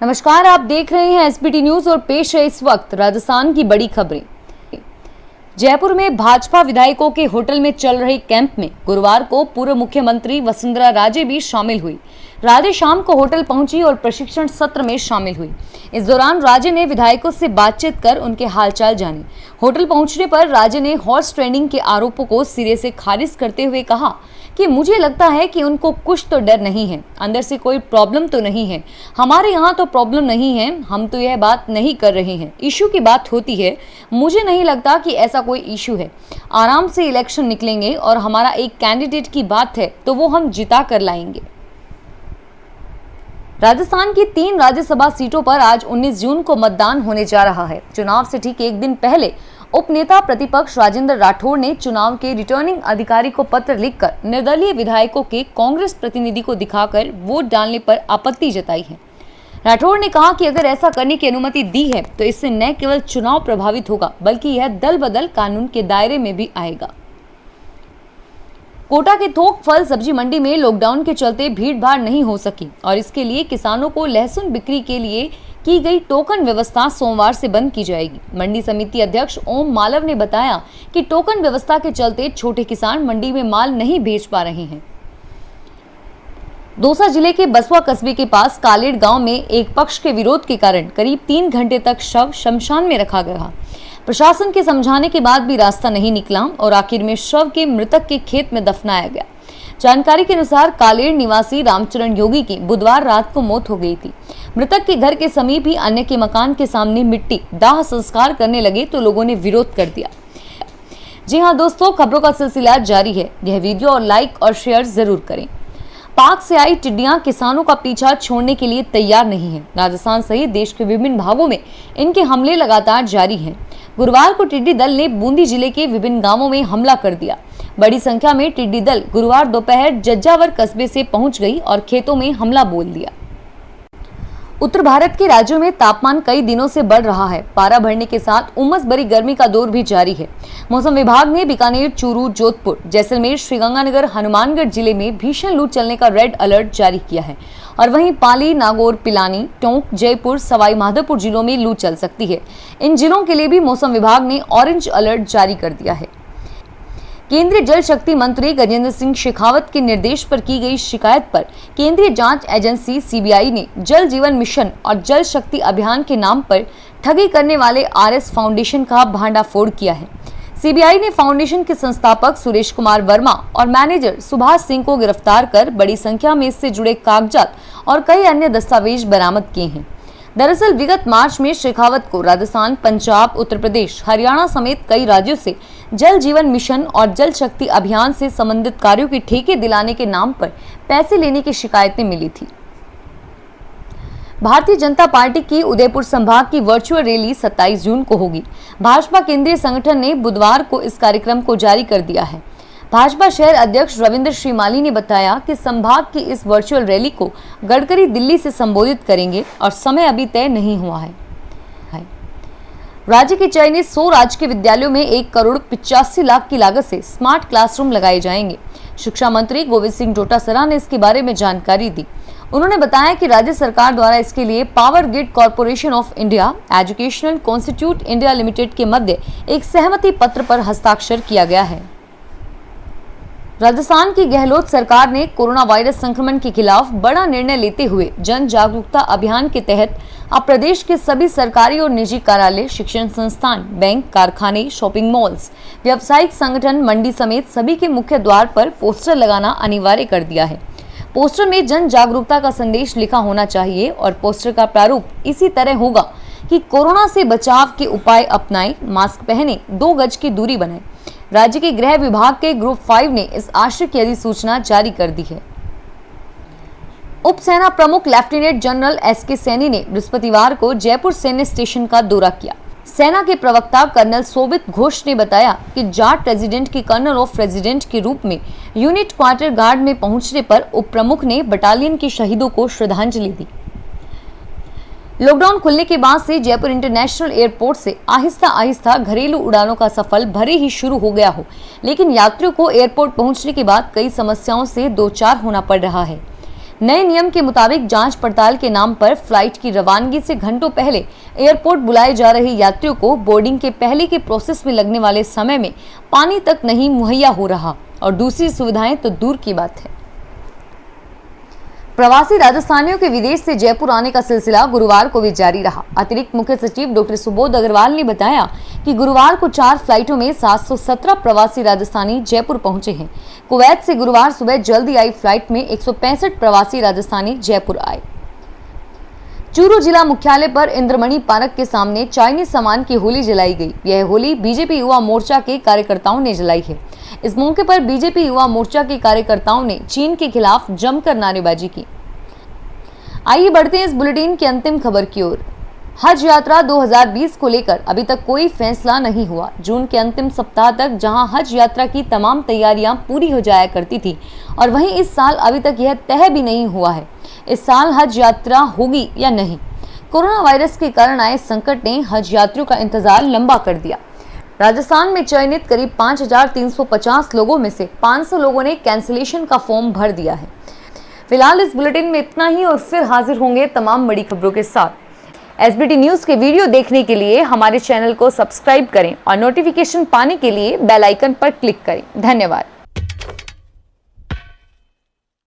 नमस्कार, आप देख रहे हैं एसबीटी न्यूज और पेश है इस वक्त राजस्थान की बड़ी खबरें। जयपुर में भाजपा विधायकों के होटल में चल रहे कैंप में गुरुवार को पूर्व मुख्यमंत्री वसुंधरा राजे भी शामिल हुई। राजे शाम को होटल पहुंची और प्रशिक्षण सत्र में शामिल हुई। इस दौरान राजे ने विधायकों से बातचीत कर उनके हालचाल जाने। होटल पहुंचने पर राजे ने हॉर्स ट्रेनिंग के आरोपों को सिरे से खारिज करते हुए कहा कि मुझे लगता है कि उनको कुछ तो डर नहीं है, अंदर से कोई प्रॉब्लम तो नहीं है। हमारे यहाँ तो प्रॉब्लम नहीं है, हम तो यह बात नहीं कर रहे हैं। इशू की बात होती है, मुझे नहीं लगता कि ऐसा कोई इशू है। आराम से इलेक्शन निकलेंगे और हमारा एक कैंडिडेट की बात है तो वो हम जिता कर लाएंगे। राजस्थान की 3 राज्यसभा सीटों पर आज 19 जून को मतदान होने जा रहा है। चुनाव से ठीक एक दिन पहले उपनेता प्रतिपक्ष राजेंद्र राठौड़ ने चुनाव के रिटर्निंग अधिकारी को पत्र लिखकर निर्दलीय विधायकों के कांग्रेस प्रतिनिधि को दिखाकर वोट डालने पर आपत्ति जताई है। राठौड़ ने कहा कि अगर ऐसा करने की अनुमति दी है तो इससे न केवल चुनाव प्रभावित होगा बल्कि यह दल बदल कानून के दायरे में भी आएगा। कोटा के थोक फल सब्जी मंडी में लॉकडाउन के चलते भीड़ भाड़ नहीं हो सकी और इसके लिए किसानों को लहसुन बिक्री के लिए की गई टोकन व्यवस्था सोमवार से बंद की जाएगी। मंडी समिति अध्यक्ष ओम मालव ने बताया कि टोकन व्यवस्था के चलते छोटे किसान मंडी में माल नहीं भेज पा रहे हैं। दौसा जिले के बसवा कस्बे के पास कालेड़ गांव में एक पक्ष के विरोध के कारण करीब 3 घंटे तक शव शमशान में रखा गया। प्रशासन के समझाने के बाद भी रास्ता नहीं निकला और आखिर में शव के मृतक के खेत में दफनाया गया। जानकारी के अनुसार कालेड़ निवासी रामचरण योगी की बुधवार रात को मौत हो गई थी। मृतक के घर के समीप ही अन्य के मकान के सामने मिट्टी दाह संस्कार करने लगे तो लोगों ने विरोध कर दिया। जी हां दोस्तों, खबरों का सिलसिला जारी है। यह वीडियो और लाइक और शेयर जरूर करें। पाक से आई टिड्डियां किसानों का पीछा छोड़ने के लिए तैयार नहीं है। राजस्थान सहित देश के विभिन्न भागों में इनके हमले लगातार जारी हैं। गुरुवार को टिड्डी दल ने बूंदी जिले के विभिन्न गांवों में हमला कर दिया। बड़ी संख्या में टिड्डी दल गुरुवार दोपहर जज्जावर कस्बे से पहुंच गई और खेतों में हमला बोल दिया। उत्तर भारत के राज्यों में तापमान कई दिनों से बढ़ रहा है। पारा बढ़ने के साथ उमस भरी गर्मी का दौर भी जारी है। मौसम विभाग ने बीकानेर, चूरू, जोधपुर, जैसलमेर, श्रीगंगानगर, हनुमानगढ़ जिले में भीषण लू चलने का रेड अलर्ट जारी किया है और वहीं पाली, नागौर, पिलानी, टोंक, जयपुर, सवाई माधोपुर जिलों में लू चल सकती है। इन जिलों के लिए भी मौसम विभाग ने ऑरेंज अलर्ट जारी कर दिया है। केंद्रीय जल शक्ति मंत्री गजेंद्र सिंह शेखावत के निर्देश पर की गई शिकायत पर केंद्रीय जांच एजेंसी सीबीआई ने जल जीवन मिशन और जल शक्ति अभियान के नाम पर ठगी करने वाले आरएस फाउंडेशन का भांडाफोड़ किया है। सीबीआई ने फाउंडेशन के संस्थापक सुरेश कुमार वर्मा और मैनेजर सुभाष सिंह को गिरफ्तार कर बड़ी संख्या में इससे जुड़े कागजात और कई अन्य दस्तावेज बरामद किए हैं। दरअसल विगत मार्च में शेखावत को राजस्थान, पंजाब, उत्तर प्रदेश, हरियाणा समेत कई राज्यों से जल जीवन मिशन और जल शक्ति अभियान से संबंधित कार्यों के ठेके दिलाने के नाम पर पैसे लेने की शिकायतें मिली थी। भारतीय जनता पार्टी की उदयपुर संभाग की वर्चुअल रैली 27 जून को होगी। भाजपा केंद्रीय संगठन ने बुधवार को इस कार्यक्रम को जारी कर दिया है। भाजपा शहर अध्यक्ष रविंद्र श्रीमाली ने बताया कि संभाग की इस वर्चुअल रैली को गडकरी दिल्ली से संबोधित करेंगे और समय अभी तय नहीं हुआ है। राज्य के चयनित 100 राजकीय विद्यालयों में 1 करोड़ 85 लाख की लागत से स्मार्ट क्लासरूम लगाए जाएंगे। शिक्षा मंत्री गोविंद सिंह डोटासरा ने इसके बारे में जानकारी दी। उन्होंने बताया कि राज्य सरकार द्वारा इसके लिए power grid corporation of India, educational constitute India limited के मध्य एक सहमति पत्र पर हस्ताक्षर किया गया है। राजस्थान की गहलोत सरकार ने कोरोना वायरस संक्रमण के खिलाफ बड़ा निर्णय लेते हुए जन जागरूकता अभियान के तहत अब प्रदेश के सभी सरकारी और निजी कार्यालय, शिक्षण संस्थान, बैंक, कारखाने, शॉपिंग मॉल्स, व्यावसायिक संगठन, मंडी समेत सभी के मुख्य द्वार पर पोस्टर लगाना अनिवार्य कर दिया है। पोस्टर में जन जागरूकता का संदेश लिखा होना चाहिए और पोस्टर का प्रारूप इसी तरह होगा कि कोरोना से बचाव के उपाय अपनाएं, मास्क पहने, 2 गज की दूरी बनाएं। राज्य के गृह विभाग के ग्रुप 5 ने इस आशय की अधिसूचना जारी कर दी है। उप सेना प्रमुख लेफ्टिनेंट जनरल एसके सैनी ने बृहस्पतिवार को जयपुर सैन्य स्टेशन का दौरा किया। सेना के प्रवक्ता कर्नल सोबित घोष ने बताया कि जाट रेजिडेंट के कर्नल ऑफ रेजिडेंट के रूप में यूनिट क्वार्टर गार्ड में पहुंचने पर उप प्रमुख ने बटालियन के शहीदों को श्रद्धांजलि दी। लॉकडाउन खुलने के बाद से जयपुर इंटरनेशनल एयरपोर्ट से आहिस्ता आहिस्ता घरेलू उड़ानों का सफर भले ही शुरू हो गया हो, लेकिन यात्रियों को एयरपोर्ट पहुंचने के बाद कई समस्याओं से दो चार होना पड़ रहा है। नए नियम के मुताबिक जांच पड़ताल के नाम पर फ्लाइट की रवानगी से घंटों पहले एयरपोर्ट बुलाए जा रहे यात्रियों को बोर्डिंग के पहले के प्रोसेस में लगने वाले समय में पानी तक नहीं मुहैया हो रहा और दूसरी सुविधाएं तो दूर की बात है। प्रवासी राजस्थानियों के विदेश से जयपुर आने का सिलसिला गुरुवार को भी जारी रहा। अतिरिक्त मुख्य सचिव डॉक्टर सुबोध अग्रवाल ने बताया कि गुरुवार को 4 फ्लाइटों में 717 प्रवासी राजस्थानी जयपुर पहुंचे हैं। कुवैत से गुरुवार सुबह जल्दी आई फ्लाइट में 165 प्रवासी राजस्थानी जयपुर आए। चूरू जिला मुख्यालय पर इंद्रमणि पार्क के सामने चाइनीज सामान की होली जलाई गई। यह होली बीजेपी युवा मोर्चा के कार्यकर्ताओं ने जलाई है। इस मौके पर बीजेपी युवा मोर्चा के कार्यकर्ताओं ने चीन के खिलाफ जमकर नारेबाजी की। आइए बढ़ते हैं इस बुलेटिन की अंतिम खबर की ओर। हज यात्रा 2020 को लेकर अभी तक कोई फैसला नहीं हुआ। जून के अंतिम सप्ताह तक जहां हज यात्रा की तमाम तैयारियां पूरी हो जाया करती थी और वहीं इस साल अभी तक यह तय भी नहीं हुआ है इस साल हज यात्रा होगी या नहीं। कोरोना वायरस के कारण आए संकट ने हज यात्रियों का इंतजार लंबा कर दिया। राजस्थान में चयनित करीब 5,350 लोगों में से 500 लोगों ने कैंसिलेशन का फॉर्म भर दिया है। फिलहाल इस बुलेटिन में इतना ही और फिर हाजिर होंगे तमाम बड़ी खबरों के साथ। एसबीटी न्यूज के वीडियो देखने के लिए हमारे चैनल को सब्सक्राइब करें और नोटिफिकेशन पाने के लिए बेल आइकन पर क्लिक करें। धन्यवाद।